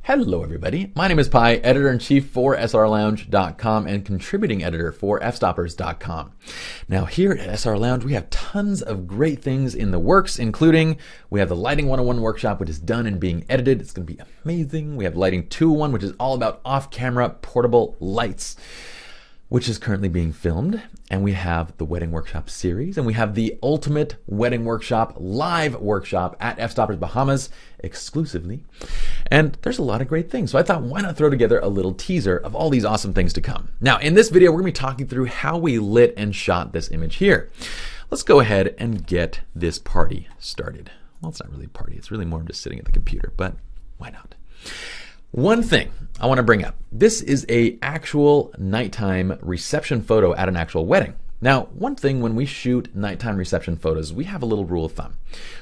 Hello everybody, my name is Pi, Editor-in-Chief for srlounge.com and contributing editor for fstoppers.com. Now here at SR Lounge we have tons of great things in the works, including we have the Lighting 101 workshop, which is done and being edited. It's going to be amazing. We have Lighting 201, which is all about off-camera portable lights, which is currently being filmed. And we have the Wedding Workshop series, and we have the Ultimate Wedding Workshop live workshop at F-Stoppers Bahamas exclusively. And there's a lot of great things. So I thought, why not throw together a little teaser of all these awesome things to come. Now, in this video, we're gonna be talking through how we lit and shot this image here. Let's go ahead and get this party started. Well, it's not really a party. It's really more just sitting at the computer, but why not? One thing I want to bring up. This is a actual nighttime reception photo at an actual wedding. Now, one thing when we shoot nighttime reception photos, we have a little rule of thumb.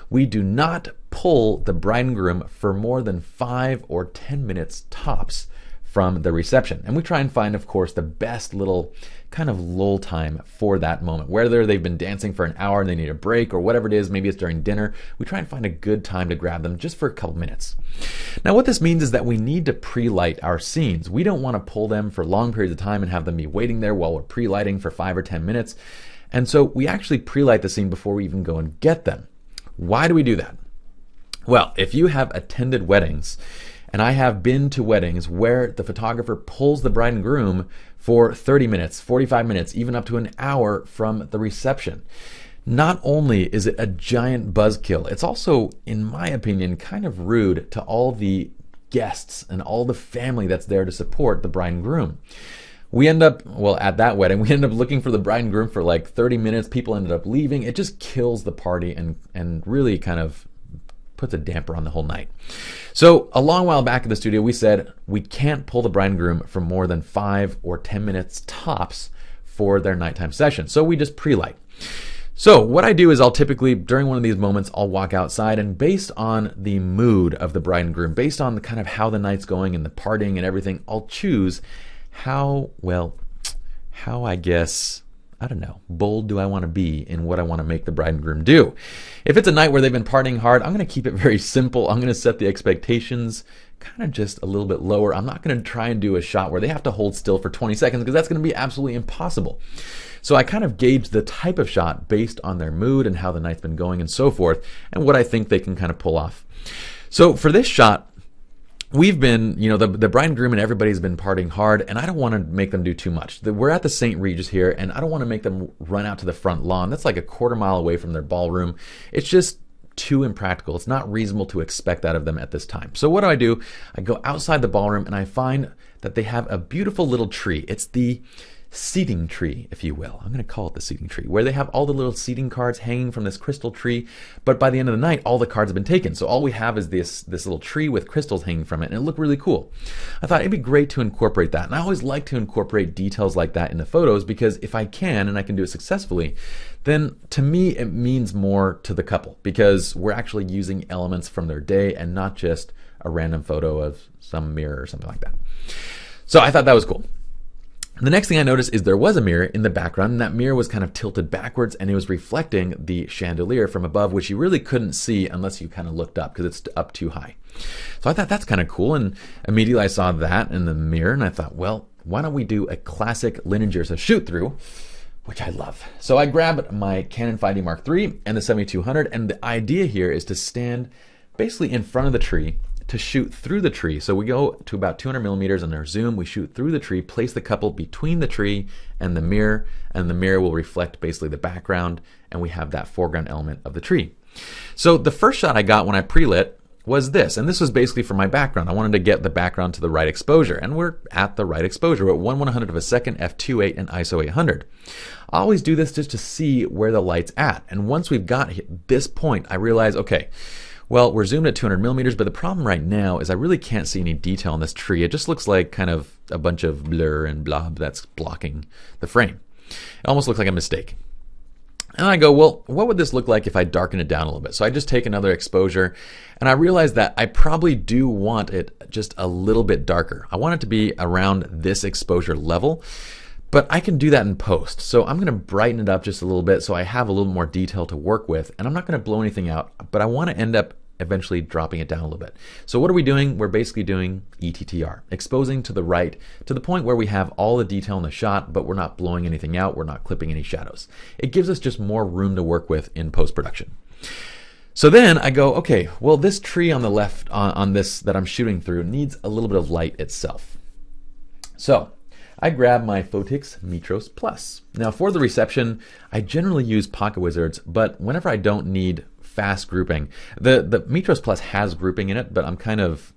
We do not pull the bride and groom for more than 5 or 10 minutes tops from the reception. And we try and find, of course, the best little kind of lull time for that moment. Whether they've been dancing for an hour and they need a break or whatever it is, maybe it's during dinner, we try and find a good time to grab them just for a couple minutes. Now what this means is that we need to pre-light our scenes. We don't want to pull them for long periods of time and have them be waiting there while we're pre-lighting for 5 or 10 minutes. And so we actually pre-light the scene before we even go and get them. Why do we do that? Well, if you have attended weddings, and I have been to weddings where the photographer pulls the bride and groom for 30 minutes, 45 minutes, even up to an hour from the reception. Not only is it a giant buzzkill, it's also, in my opinion, kind of rude to all the guests and all the family that's there to support the bride and groom. We end up, well, at that wedding, we end up looking for the bride and groom for like 30 minutes. People ended up leaving. It just kills the party and really kind of puts a damper on the whole night. So a long while back in the studio, we said we can't pull the bride and groom for more than 5 or 10 minutes tops for their nighttime session. So we just pre-light. So what I do is I'll typically, during one of these moments, I'll walk outside and based on the mood of the bride and groom, based on the kind of how the night's going and the partying and everything, I'll choose how I guess, I don't know, bold do I want to be in what I want to make the bride and groom do. If it's a night where they've been partying hard, I'm going to keep it very simple. I'm going to set the expectations kind of just a little bit lower. I'm not going to try and do a shot where they have to hold still for 20 seconds because that's going to be absolutely impossible. So I kind of gauge the type of shot based on their mood and how the night's been going and so forth, and what I think they can kind of pull off. So for this shot, we've been, the bride and groom and everybody's been partying hard, and I don't want to make them do too much. We're at the St. Regis here, and I don't want to make them run out to the front lawn. That's like a quarter mile away from their ballroom. It's just too impractical. It's not reasonable to expect that of them at this time. So what do? I go outside the ballroom, and I find that they have a beautiful little tree. It's the seating tree, if you will. I'm going to call it the seating tree, where they have all the little seating cards hanging from this crystal tree. But by the end of the night, all the cards have been taken. So all we have is this little tree with crystals hanging from it, and it looked really cool. I thought it'd be great to incorporate that. And I always like to incorporate details like that in the photos because if I can, and I can do it successfully, then to me, it means more to the couple because we're actually using elements from their day and not just a random photo of some mirror or something like that. So I thought that was cool. The next thing I noticed is there was a mirror in the background, and that mirror was kind of tilted backwards, and it was reflecting the chandelier from above, which you really couldn't see unless you kind of looked up because it's up too high. So I thought that's kind of cool, and immediately I saw that in the mirror, and I thought, well, why don't we do a classic Linear shoot through, which I love. So I grabbed my Canon 5D Mark III and the 7200, and the idea here is to stand basically in front of the tree to shoot through the tree. So we go to about 200 millimeters on our zoom, we shoot through the tree, place the couple between the tree and the mirror will reflect basically the background, and we have that foreground element of the tree. So the first shot I got when I pre-lit was this, and this was basically for my background. I wanted to get the background to the right exposure, and we're at the right exposure. We're at 1/100th of a second, f2.8 and ISO 800. I always do this just to see where the light's at, and once we've got this point, I realize, okay, well, we're zoomed at 200 millimeters, but the problem right now is I really can't see any detail on this tree. It just looks like kind of a bunch of blur and blob that's blocking the frame. It almost looks like a mistake. And I go, well, what would this look like if I darken it down a little bit? So I just take another exposure, and I realize that I probably do want it just a little bit darker. I want it to be around this exposure level. But I can do that in post. So I'm going to brighten it up just a little bit so I have a little more detail to work with. And I'm not going to blow anything out, but I want to end up eventually dropping it down a little bit. So what are we doing? We're basically doing ETTR, exposing to the right to the point where we have all the detail in the shot, but we're not blowing anything out. We're not clipping any shadows. It gives us just more room to work with in post-production. So then I go, okay, well, this tree on the left on this that I'm shooting through needs a little bit of light itself. So I grab my Photix Metros Plus. Now for the reception, I generally use Pocket Wizards, but whenever I don't need fast grouping, the Metros Plus has grouping in it, but I'm kind of,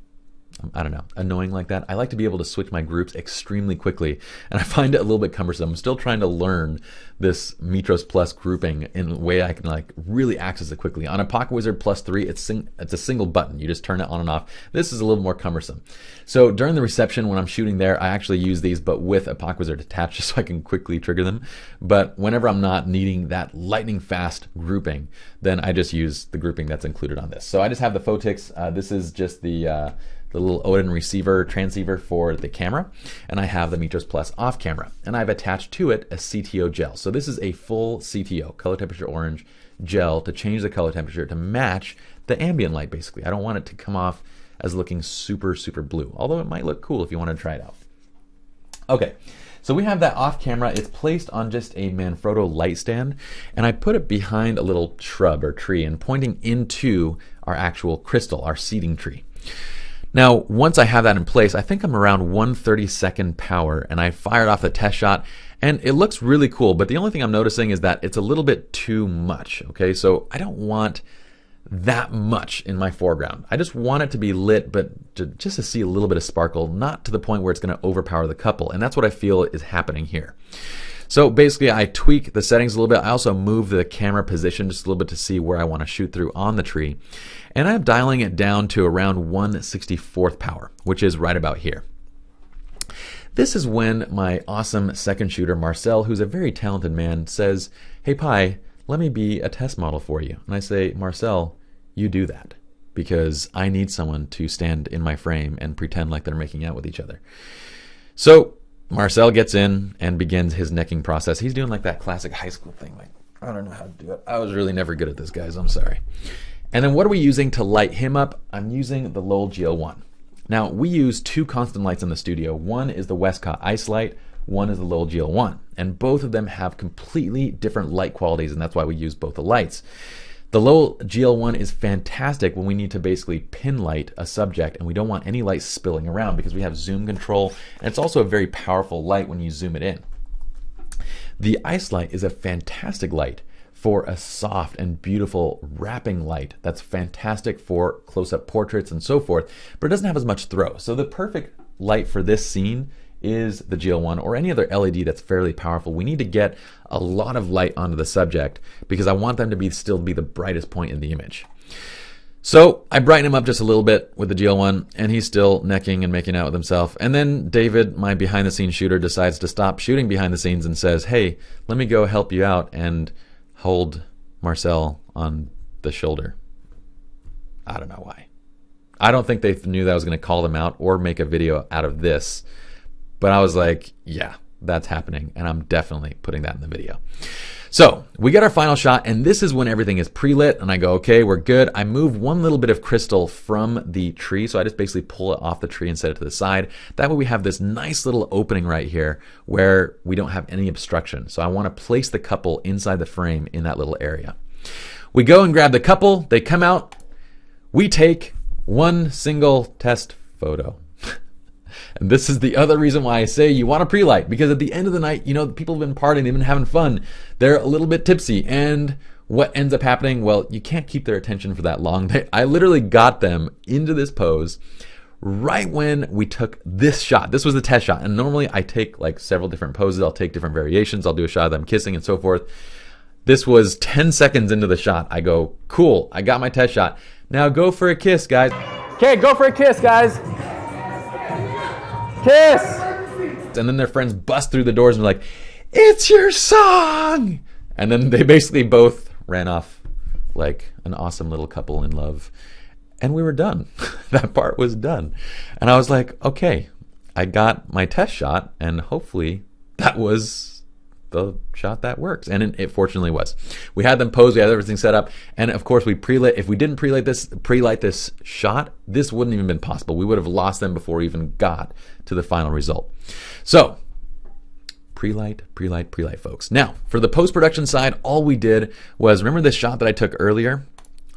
I don't know, annoying like that. I like to be able to switch my groups extremely quickly, and I find it a little bit cumbersome. I'm still trying to learn this Metros Plus grouping in a way I can like really access it quickly. On a Pocket Wizard Plus 3, it's a single button. You just turn it on and off. This is a little more cumbersome. So during the reception, when I'm shooting there, I actually use these, but with a Pocket Wizard attached just so I can quickly trigger them. But whenever I'm not needing that lightning fast grouping, then I just use the grouping that's included on this. So I just have the Photix. This is just the little Odin receiver transceiver for the camera, and I have the Metros Plus off camera, and I've attached to it a CTO gel. So this is a full CTO, color temperature orange gel, to change the color temperature to match the ambient light basically. I don't want it to come off as looking super, super blue, although it might look cool if you want to try it out. Okay, so we have that off camera. It's placed on just a Manfrotto light stand, and I put it behind a little shrub or tree and pointing into our actual crystal, our seeding tree. Now, once I have that in place, I think I'm around 1/32 power, and I fired off the test shot, and it looks really cool, but the only thing I'm noticing is that it's a little bit too much, okay? So I don't want that much in my foreground. I just want it to be lit, but just to see a little bit of sparkle, not to the point where it's going to overpower the couple, and that's what I feel is happening here. So basically I tweak the settings a little bit. I also move the camera position just a little bit to see where I want to shoot through on the tree. And I'm dialing it down to around 1/64 power, which is right about here. This is when my awesome second shooter, Marcel, who's a very talented man, says, "Hey Pi, let me be a test model for you." And I say, "Marcel, you do that, because I need someone to stand in my frame and pretend like they're making out with each other." So Marcel gets in and begins his necking process. He's doing like that classic high school thing. Like, I don't know how to do it. I was really never good at this, guys. I'm sorry. And then what are we using to light him up? I'm using the Lowell GL1. Now, we use two constant lights in the studio. One is the Westcott Ice Light. One is the Lowell GL1. And both of them have completely different light qualities, and that's why we use both the lights. The Lowell GL1 is fantastic when we need to basically pin light a subject and we don't want any light spilling around because we have zoom control, and it's also a very powerful light when you zoom it in. The Ice Light is a fantastic light for a soft and beautiful wrapping light that's fantastic for close-up portraits and so forth, but it doesn't have as much throw. So the perfect light for this scene is the GL1 or any other LED that's fairly powerful. We need to get a lot of light onto the subject because I want them to still be the brightest point in the image. So I brighten him up just a little bit with the GL1, and he's still necking and making out with himself. And then David, my behind the scenes shooter, decides to stop shooting behind the scenes and says, "Hey, let me go help you out and hold Marcel on the shoulder." I don't know why. I don't think they knew that I was going to call them out or make a video out of this. But I was like, yeah, that's happening, and I'm definitely putting that in the video. So we get our final shot, and this is when everything is pre-lit, and I go, okay, we're good. I move one little bit of crystal from the tree, so I just basically pull it off the tree and set it to the side. That way we have this nice little opening right here where we don't have any obstruction. So I want to place the couple inside the frame in that little area. We go and grab the couple. They come out. We take one single test photo. And this is the other reason why I say you want to pre-light, because at the end of the night, you know, people have been partying, they've been having fun, they're a little bit tipsy, and what ends up happening? Well, you can't keep their attention for that long. I literally got them into this pose right when we took this shot. This was the test shot, and normally I take like several different poses. I'll take different variations. I'll do a shot of them kissing and so forth. This was 10 seconds into the shot. I go, cool, I got my test shot. Now go for a kiss, guys. Okay, go for a kiss, guys. Kiss! And then their friends bust through the doors and are like, "It's your song!" And then they basically both ran off like an awesome little couple in love. And we were done. That part was done. And I was like, okay, I got my test shot, and hopefully that was the shot that works, and it fortunately was. We had them posed, we had everything set up, and of course we pre-lit. If we didn't pre-light this shot, this wouldn't even been possible. We would have lost them before we even got to the final result. So pre-light, folks. Now for the post-production side, all we did was, remember this shot that I took earlier?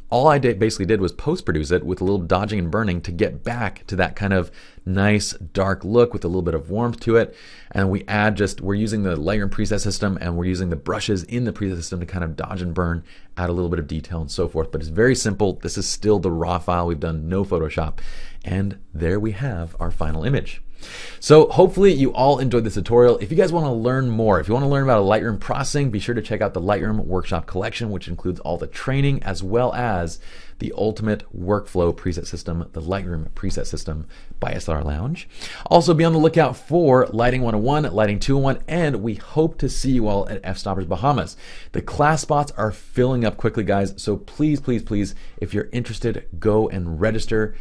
All I basically did was post-produce it with a little dodging and burning to get back to that kind of nice dark look with a little bit of warmth to it. And we're using the Lightroom preset system, and we're using the brushes in the preset system to kind of dodge and burn, add a little bit of detail and so forth. But it's very simple. This is still the raw file. We've done no Photoshop. And there we have our final image. So hopefully you all enjoyed this tutorial. If you guys want to learn more, if you want to learn about Lightroom processing, be sure to check out the Lightroom Workshop Collection, which includes all the training as well as the ultimate workflow preset system, the Lightroom preset system by SLR Lounge. Also be on the lookout for Lighting 101, Lighting 201, and we hope to see you all at F-Stoppers Bahamas. The class spots are filling up quickly, guys, so please, if you're interested, go and register.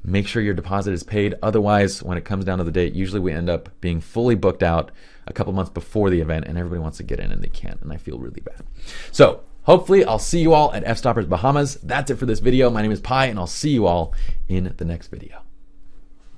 Make sure your deposit is paid. Otherwise, when it comes down to the date, usually we end up being fully booked out a couple months before the event, and everybody wants to get in and they can't, and I feel really bad. So hopefully I'll see you all at F-Stoppers Bahamas. That's it for this video. My name is Pi, and I'll see you all in the next video.